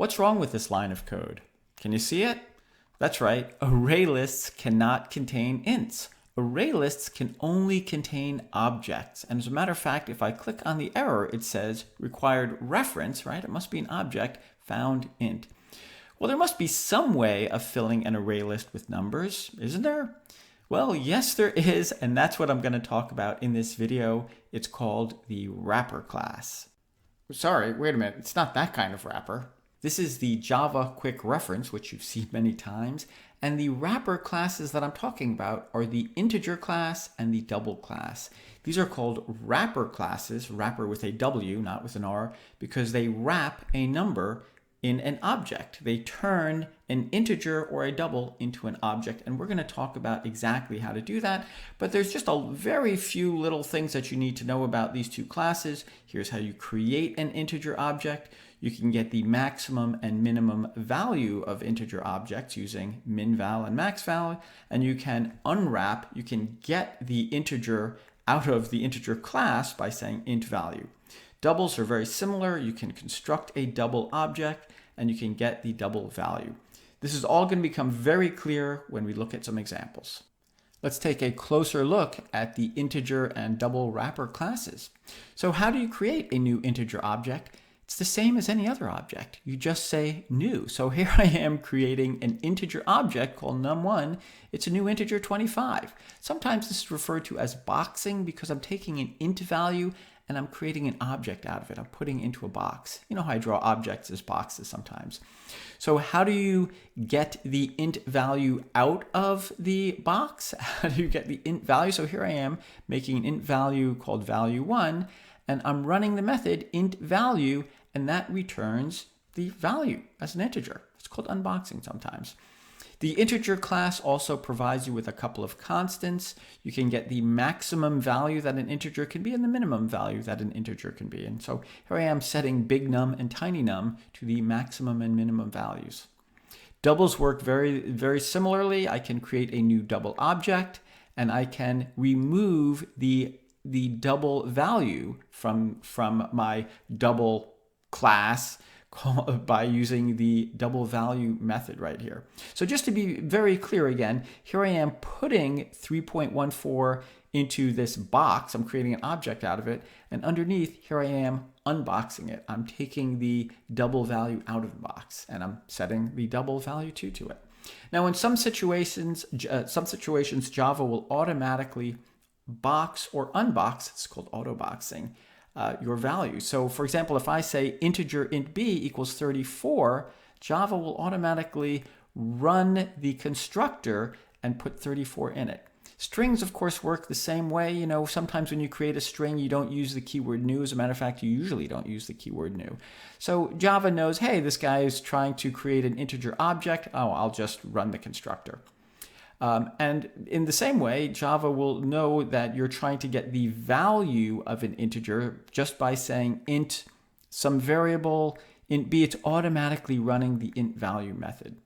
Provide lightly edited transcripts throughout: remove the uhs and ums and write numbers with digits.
What's wrong with this line of code? Can you see it? That's right, array lists cannot contain ints. Array lists can only contain objects. And as a matter of fact, if I click on the error, it says required reference, right? It must be an object found int. Well, there must be some way of filling an array list with numbers, isn't there? Well, yes, there is, and that's what I'm going to talk about in this video. It's called the wrapper class. Sorry, wait a minute. It's not that kind of wrapper. This is the Java quick reference, which you've seen many times. And the wrapper classes that I'm talking about are the integer class and the double class. These are called wrapper classes, wrapper with a W, not with an R, because they wrap a number in an object. They turn an integer or a double into an object, and we're going to talk about exactly how to do that. But there's just a very few little things that you need to know about these two classes. Here's how you create an integer object. You can get the maximum and minimum value of integer objects using minval and maxval, and you can unwrap, you can get the integer out of the integer class by saying int value. Doubles are very similar. You can construct a double object and you can get the double value. This is all going to become very clear when we look at some examples. Let's take a closer look at the integer and double wrapper classes. So how do you create a new integer object? It's the same as any other object. You just say new. So here I am creating an integer object called num1. It's a new integer 25. Sometimes this is referred to as boxing because I'm taking an int value and I'm creating an object out of it. I'm putting it into a box. You know how I draw objects as boxes sometimes. So how do you get the int value out of the box? How do you get the int value? So here I am making an int value called value1, and I'm running the method int value, and that returns the value as an integer. It's called unboxing sometimes. The integer class also provides you with a couple of constants. You can get the maximum value that an integer can be and the minimum value that an integer can be. And so here I am setting big num and tiny num to the maximum and minimum values. Doubles work very, very similarly. I can create a new double object and I can remove the double value from my double class by using the double value method right here. So just to be very clear again, here I am putting 3.14 into this box. I'm creating an object out of it. And underneath, here I am unboxing it. I'm taking the double value out of the box and I'm setting the double value 2 to it. Now in some situations Java will automatically box or unbox. It's called auto boxing. Your value. So for example, if I say integer int b equals 34, Java will automatically run the constructor and put 34 in it. Strings, of course, work the same way. You know, sometimes when you create a string, you don't use the keyword new. As a matter of fact, you usually don't use the keyword new. So Java knows, hey, this guy is trying to create an integer object. Oh, I'll just run the constructor. And in the same way, Java will know that you're trying to get the value of an integer just by saying int some variable, int b. It's automatically running the int value method.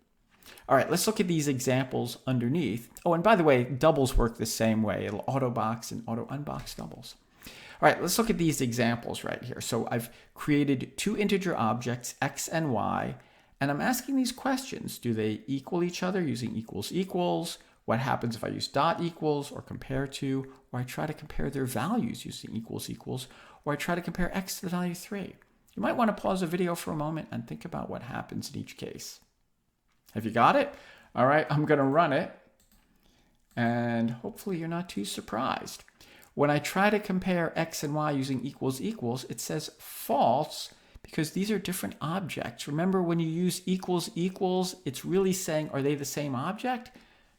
All right, let's look at these examples underneath. Oh, and by the way, doubles work the same way. It'll auto box and auto unbox doubles. All right, let's look at these examples right here. So I've created two integer objects, x and y, and I'm asking these questions. Do they equal each other using equals equals? What happens if I use dot equals or compare to, or I try to compare their values using equals equals, or I try to compare x to the value 3? You might want to pause the video for a moment and think about what happens in each case. Have you got it? All right, I'm going to run it, and hopefully you're not too surprised. When I try to compare x and y using equals equals, it says false because these are different objects. Remember, when you use equals equals, it's really saying, are they the same object?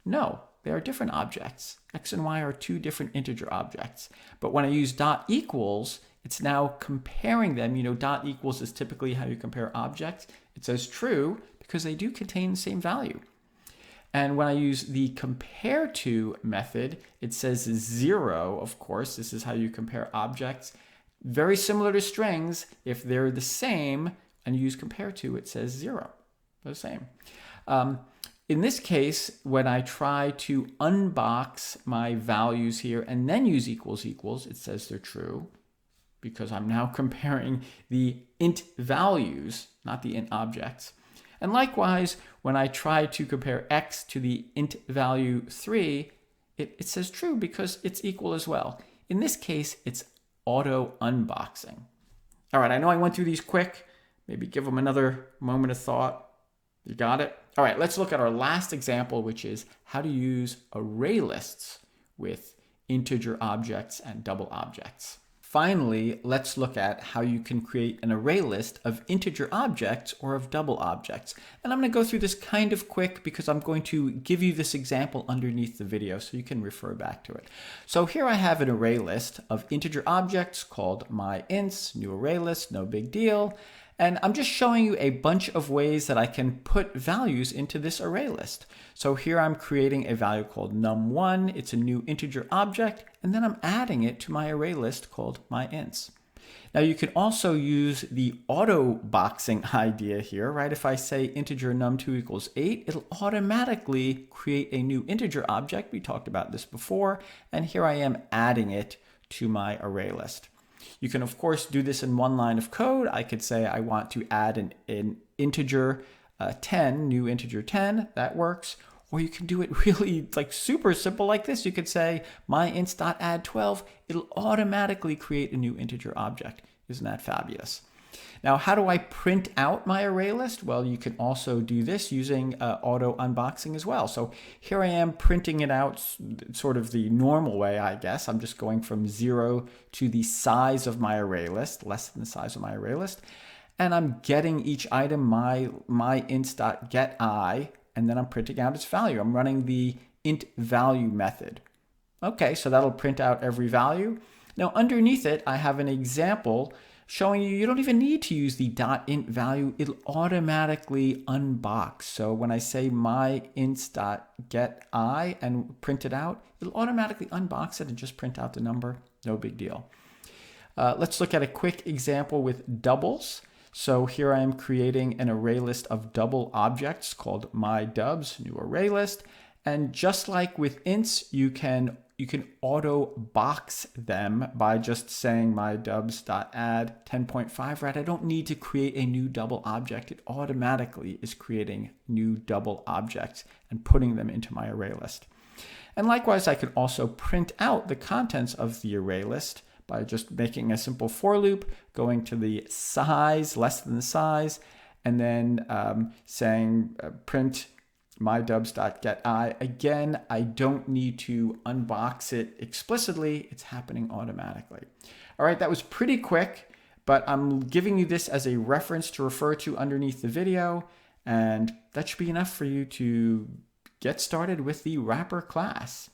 No, they are different objects. X and y are two different integer objects. But when I use dot equals, it's now comparing them. You know, dot equals is typically how you compare objects. It says true because they do contain the same value. And when I use the compare to method, it says 0, of course. This is how you compare objects. Very similar to strings. If they're the same and you use compare to, it says 0. They're the same. In this case, when I try to unbox my values here and then use equals equals, it says they're true because I'm now comparing the int values, not the int objects. And likewise, when I try to compare x to the int value 3, it says true because it's equal as well. In this case, it's auto unboxing. All right, I know I went through these quick. Maybe give them another moment of thought. You got it? All right, let's look at our last example, which is how to use array lists with integer objects and double objects. Finally, let's look at how you can create an array list of integer objects or of double objects. And I'm going to go through this kind of quick because I'm going to give you this example underneath the video so you can refer back to it. So here I have an array list of integer objects called myInts, new array list, no big deal. And I'm just showing you a bunch of ways that I can put values into this array list. So here I'm creating a value called num1. It's a new integer object, and then I'm adding it to my array list called myInts. Now you can also use the auto boxing idea here, right? If I say integer num2 equals 8, it'll automatically create a new integer object. We talked about this before, and here I am adding it to my array list. You can, of course, do this in one line of code. I could say I want to add an integer 10, new integer 10. That works. Or you can do it really like super simple like this. You could say myInts.add12. It'll automatically create a new integer object. Isn't that fabulous? Now, how do I print out my array list? Well, you can also do this using auto unboxing as well. So here I am printing it out sort of the normal way, I guess. I'm just going from 0 to the size of my array list, less than the size of my array list. And I'm getting each item, myInts.getI, and then I'm printing out its value. I'm running the int value method. Okay, so that'll print out every value. Now, underneath it, I have an example showing you don't even need to use the .int value. It'll automatically unbox. So when I say myInts.getI and print it out, it'll automatically unbox it and just print out the number. No big deal. Let's look at a quick example with doubles. So here I am creating an array list of double objects called mydubs, new array list. And just like with ints, you can auto box them by just saying mydubs.add 10.5, right? I don't need to create a new double object. It automatically is creating new double objects and putting them into my array list. And likewise, I can also print out the contents of the array list by just making a simple for loop, going to the size, less than the size, and then saying print mydubs.getI. Again, I don't need to unbox it explicitly. It's happening automatically. All right, that was pretty quick, but I'm giving you this as a reference to refer to underneath the video, and that should be enough for you to get started with the wrapper class.